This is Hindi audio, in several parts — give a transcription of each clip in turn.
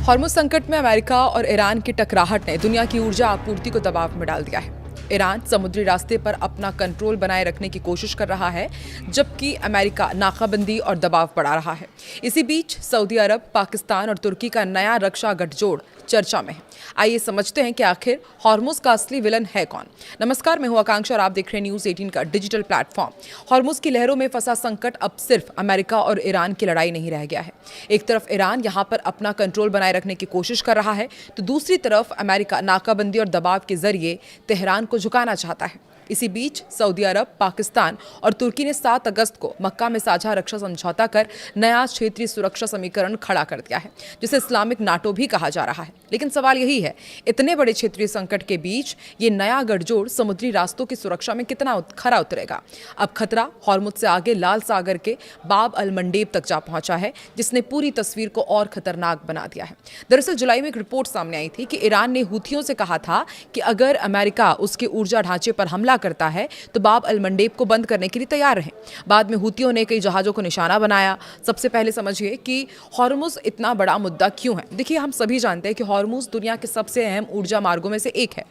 हॉर्मुज़ संकट में अमेरिका और ईरान की टकराहट ने दुनिया की ऊर्जा आपूर्ति को दबाव में डाल दिया है। ईरान समुद्री रास्ते पर अपना कंट्रोल बनाए रखने की कोशिश कर रहा है, जबकि अमेरिका नाकाबंदी और दबाव बढ़ा रहा है। इसी बीच सऊदी अरब, पाकिस्तान और तुर्की का नया रक्षा गठजोड़ चर्चा में है। आइए समझते हैं कि आखिर हॉर्मुज़ का असली विलन है कौन। नमस्कार, मैं हूं आकांक्षा और आप देख रहे हैं न्यूज़ 18 का डिजिटल प्लेटफॉर्म। हॉर्मुज़ की लहरों में फंसा संकट अब सिर्फ अमेरिका और ईरान की लड़ाई नहीं रह गया है। एक तरफ ईरान यहां पर अपना कंट्रोल बनाए रखने की कोशिश कर रहा है, तो दूसरी तरफ अमेरिका नाकाबंदी और दबाव के जरिए तेहरान को झुकाना चाहता है। इसी बीच सऊदी अरब, पाकिस्तान और तुर्की ने 7 अगस्त को मक्का में साझा रक्षा समझौता कर नया क्षेत्रीय सुरक्षा समीकरण खड़ा कर दिया है, जिसे इस्लामिक नाटो भी कहा जा रहा है। लेकिन सवाल यही है, इतने बड़े क्षेत्रीय संकट के बीच ये नया गठजोड़ समुद्री रास्तों की सुरक्षा में कितना खरा उतरेगा। अब खतरा हॉर्मुज़ से आगे लाल सागर के बाब अल मंडेब तक जा पहुंचा है, जिसने पूरी तस्वीर को और खतरनाक बना दिया है। दरअसल जुलाई में एक रिपोर्ट सामने आई थी कि ईरान ने हूथियों से कहा था कि अगर अमेरिका उसके ऊर्जा ढांचे पर हमला करता है तो बाब अल मंडेब को बंद करने के लिए तैयार रहे। बाद में हूथियों ने कई जहाजों को निशाना बनाया। सबसे पहले समझिए कि हॉर्मुज़ इतना बड़ा मुद्दा क्यों है। देखिए, हम सभी जानते हैं कि हॉर्मुज़ दुनिया के सबसे अहम ऊर्जा मार्गों में से एक है।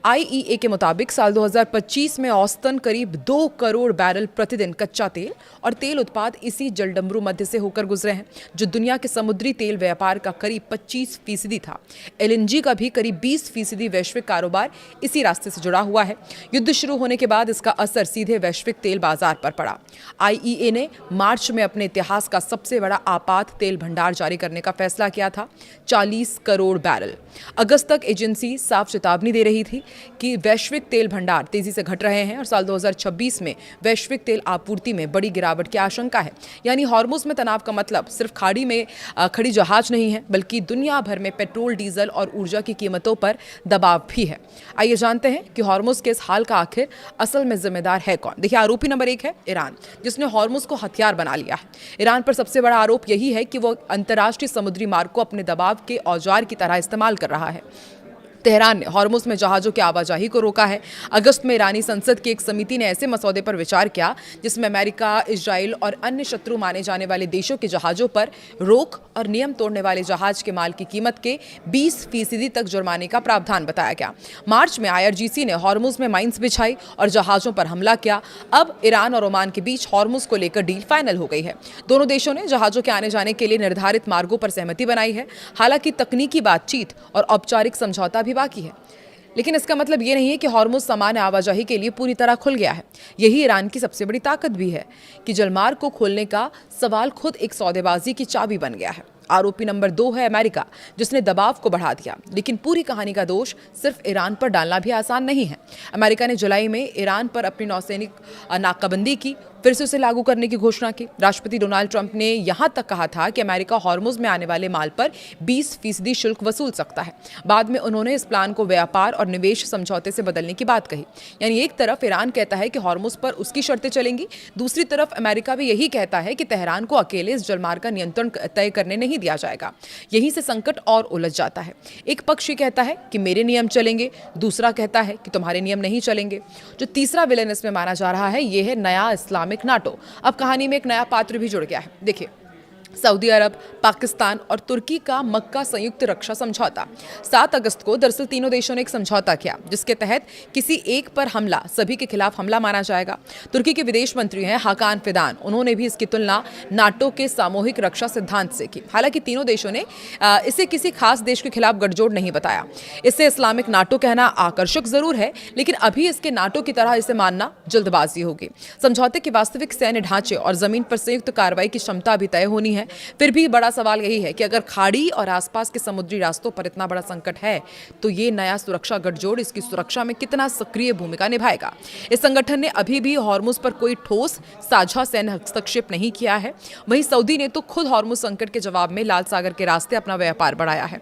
IEA के मुताबिक साल 2025 में औसतन करीब 2 करोड़ बैरल प्रतिदिन कच्चा तेल और तेल उत्पाद इसी जलडमरू मध्य से होकर गुजरे हैं, जो दुनिया के समुद्री तेल व्यापार का करीब 25% था। LNG का भी करीब 20% वैश्विक कारोबार इसी रास्ते से जुड़ा हुआ है। युद्ध शुरू होने के बाद इसका असर सीधे वैश्विक तेल बाजार पर पड़ा। IEA ने मार्च में अपने इतिहास का सबसे बड़ा आपात तेल भंडार जारी करने का फैसला किया था, 40 करोड़ बैरल। अगस्त तक एजेंसी साफ चेतावनी दे रही थी कि वैश्विक तेल भंडार तेजी से घट रहे हैं और साल 2026 में वैश्विक तेल आपूर्ति में बड़ी गिरावट की आशंका है। यानी हॉर्मुज़ में तनाव का मतलब सिर्फ खाड़ी में खड़ी जहाज नहीं है, बल्कि दुनिया भर में पेट्रोल, डीजल और ऊर्जा की कीमतों पर दबाव भी है। आइए जानते हैं कि हॉर्मुज़ के इस हाल का आखिर असल में जिम्मेदार है कौन। देखिए, आरोपी नंबर 1 है ईरान, जिसने हॉर्मुज़ को हथियार बना लिया है। ईरान पर सबसे बड़ा आरोप यही है कि वो अंतर्राष्ट्रीय समुद्री मार्ग को अपने दबाव के औजार की तरह इस्तेमाल कर रहा है। तेहरान ने हॉर्मुज़ में जहाज़ों की आवाजाही को रोका है। अगस्त में ईरानी संसद की एक समिति ने ऐसे मसौदे पर विचार किया जिसमें अमेरिका, इजराइल और अन्य शत्रु माने जाने वाले देशों के जहाज़ों पर रोक और नियम तोड़ने वाले जहाज के माल की कीमत के 20% तक जुर्माने का प्रावधान बताया गया। मार्च में IRGC ने हॉर्मुज़ में माइंस बिछाई और जहाज़ों पर हमला किया। अब ईरान और ओमान के बीच हॉर्मुज़ को लेकर डील फाइनल हो गई है। दोनों देशों ने जहाज़ों के आने जाने के लिए निर्धारित मार्गों पर सहमति बनाई है। हालांकि तकनीकी बातचीत और औपचारिक समझौता भी बाकी है, लेकिन इसका मतलब ये नहीं है कि हॉर्मुज़ सामान्य आवाजाही के लिए पूरी तरह खुल गया है। यही ईरान की सबसे बड़ी ताकत भी है कि जलमार्ग को खोलने का सवाल खुद एक सौदेबाजी की चाबी बन गया है। आरोपी नंबर 2 है अमेरिका, जिसने दबाव को बढ़ा दिया। लेकिन पूरी कहानी का दोष सिर्फ ईरान पर डालना भी आसान नहीं है। अमेरिका ने जुलाई में ईरान पर अपनी नौसैनिक नाकाबंदी की, फिर से उसे लागू करने की घोषणा की। राष्ट्रपति डोनाल्ड ट्रंप ने यहां तक कहा था कि अमेरिका हॉर्मुज़ में आने वाले माल पर 20% शुल्क वसूल सकता है। बाद में उन्होंने इस प्लान को व्यापार और निवेश समझौते से बदलने की बात कही। यानी एक तरफ ईरान कहता है कि हॉर्मुज़ पर उसकी शर्तें चलेंगी, दूसरी तरफ अमेरिका भी यही कहता है कि तेहरान को अकेले इस जलमार्ग का नियंत्रण तय करने नहीं दिया जाएगा। यहीं से संकट और उलझ जाता है। एक पक्ष ये कहता है कि मेरे नियम चलेंगे, दूसरा कहता है कि तुम्हारे नियम नहीं चलेंगे। जो तीसरा विलेन इसमें माना जा रहा है, यह है नया इस्लामिक नाटो। अब कहानी में एक नया पात्र भी जुड़ गया है। देखिए, सऊदी अरब, पाकिस्तान और तुर्की का मक्का संयुक्त रक्षा समझौता। 7 अगस्त को दरअसल तीनों देशों ने एक समझौता किया, जिसके तहत किसी एक पर हमला सभी के खिलाफ हमला माना जाएगा। तुर्की के विदेश मंत्री हैं हाकान फिदान, उन्होंने भी इसकी तुलना नाटो के सामूहिक रक्षा सिद्धांत से की। हालांकि तीनों देशों ने इसे किसी खास देश के खिलाफ गठजोड़ नहीं बताया। इससे इस्लामिक नाटो कहना आकर्षक जरूर है, लेकिन अभी इसके नाटो की तरह इसे मानना जल्दबाजी होगी। समझौते के वास्तविक सैन्य ढांचे और जमीन पर संयुक्त कार्रवाई की क्षमता भी तय होनी है। फिर भी बड़ा सवाल यही है कि अगर खाड़ी और आसपास के समुद्री रास्तों पर इतना बड़ा संकट है, तो ये नया सुरक्षा गठजोड़ इसकी सुरक्षा में कितना सक्रिय भूमिका निभाएगा। इस संगठन ने अभी भी हॉर्मुज़ पर कोई ठोस साझा सैन्य हस्तक्षेप नहीं किया है। वहीं सऊदी ने तो खुद हॉर्मुज़ संकट के जवाब में लाल सागर के रास्ते अपना व्यापार बढ़ाया है।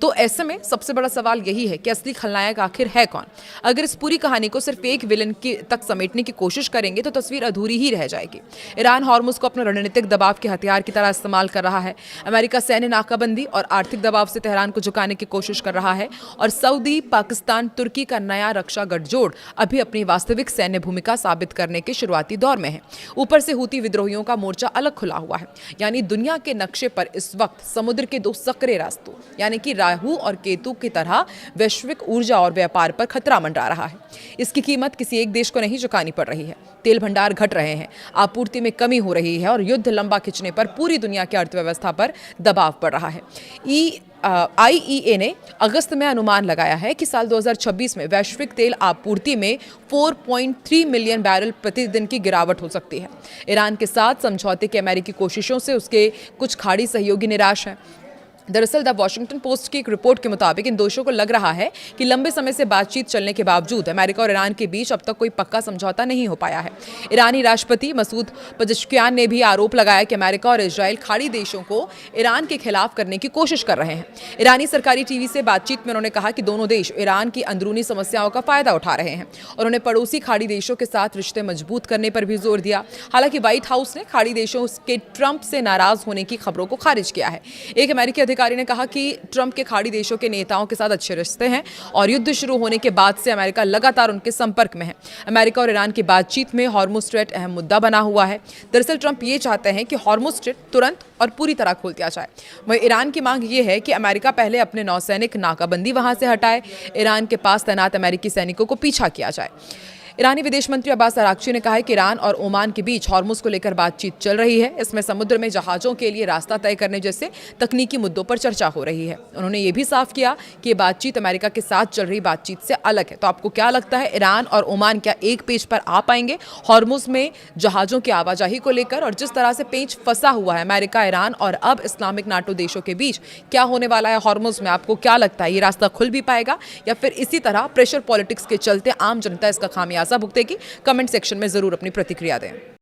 तो ऐसे में सबसे बड़ा सवाल यही है कि असली खलनायक आखिर है कौन। अगर इस पूरी कहानी को सिर्फ एक विलन तक समेटने की कोशिश करेंगे तो तस्वीर अधूरी ही रह जाएगी। ईरान हॉर्मुज़ को अपना रणनीतिक दबाव के हथियार की तरह इस्तेमाल कर रहा है। अमेरिका सैन्य नाकाबंदी और आर्थिक दबाव से तेहरान को झुकाने की कोशिश कर रहा है और सऊदी, पाकिस्तान, तुर्की का नया रक्षा गठजोड़ अभी अपनी वास्तविक सैन्य भूमिका साबित करने के शुरुआती दौर में है। ऊपर से हूती विद्रोहियों का मोर्चा अलग खुला हुआ है, यानी दुनिया के नक्शे पर इस वक्त समुद्र के दो सक्रिय रास्तों यानी कि राहु और केतु की तरह वैश्विक ऊर्जा और व्यापार पर खतरा मंडरा रहा है। इसकी कीमत किसी एक देश को नहीं चुकानी पड़ रही है। तेल भंडार घट रहे हैं, आपूर्ति में कमी हो रही है और युद्ध लंबा खिंचने पर पूरी दुनिया की अर्थव्यवस्था पर दबाव पड़ रहा है। IEA ने अगस्त में अनुमान लगाया है कि साल 2026 में वैश्विक तेल आपूर्ति में 4.3 मिलियन बैरल प्रतिदिन की गिरावट हो सकती है। ईरान के साथ समझौते की अमेरिकी कोशिशों से उसके कुछ खाड़ी सहयोगी निराश हैं। दरअसल द वॉशिंगटन पोस्ट की एक रिपोर्ट के मुताबिक इन दोषों को लग रहा है कि लंबे समय से बातचीत चलने के बावजूद अमेरिका और ईरान के बीच अब तक कोई पक्का समझौता नहीं हो पाया है। ईरानी राष्ट्रपति मसूद पेजेश्कियान ने भी आरोप लगाया कि अमेरिका और इजराइल खाड़ी देशों को ईरान के खिलाफ करने की कोशिश कर रहे हैं। ईरानी सरकारी टीवी से बातचीत में उन्होंने कहा कि दोनों देश ईरान की अंदरूनी समस्याओं का फायदा उठा रहे हैं और उन्होंने पड़ोसी खाड़ी देशों के साथ रिश्ते मजबूत करने पर भी जोर दिया। हालांकि व्हाइट हाउस ने खाड़ी देशों के ट्रंप से नाराज होने की खबरों को खारिज किया है। एक अमेरिकी अधिकारी ने कहा कि ट्रंप के खाड़ी देशों के नेताओं के साथ अच्छे रिश्ते हैं और युद्ध शुरू होने के बाद से अमेरिका लगातार उनके संपर्क में है। अमेरिका और ईरान की बातचीत में हॉर्मुज़ स्ट्रेट अहम मुद्दा बना हुआ है। दरअसल ट्रंप ये चाहते हैं कि हॉर्मुज़ स्ट्रेट तुरंत और पूरी तरह खोल दिया जाए। वहीं ईरान की मांग ये है कि अमेरिका पहले अपने नौसैनिक नाकाबंदी वहां से हटाए, ईरान के पास तैनात अमेरिकी सैनिकों को पीछा किया जाए। ईरानी विदेश मंत्री अब्बास अराक्ची ने कहा है कि ईरान और ओमान के बीच हॉर्मुज़ को लेकर बातचीत चल रही है। इसमें समुद्र में जहाज़ों के लिए रास्ता तय करने जैसे तकनीकी मुद्दों पर चर्चा हो रही है। उन्होंने ये भी साफ किया कि ये बातचीत अमेरिका के साथ चल रही बातचीत से अलग है। तो आपको क्या लगता है, ईरान और ओमान क्या एक पेज पर आ पाएंगे हॉर्मुज़ में जहाज़ों की आवाजाही को लेकर? और जिस तरह से पेच फंसा हुआ है अमेरिका, ईरान और अब इस्लामिक नाटो देशों के बीच, क्या होने वाला है हॉर्मुज़ में? आपको क्या लगता है, ये रास्ता खुल भी पाएगा या फिर इसी तरह प्रेशर पॉलिटिक्स के चलते आम जनता इसका खामियाजा भुगतेगी? कमेंट सेक्शन में जरूर अपनी प्रतिक्रिया दें।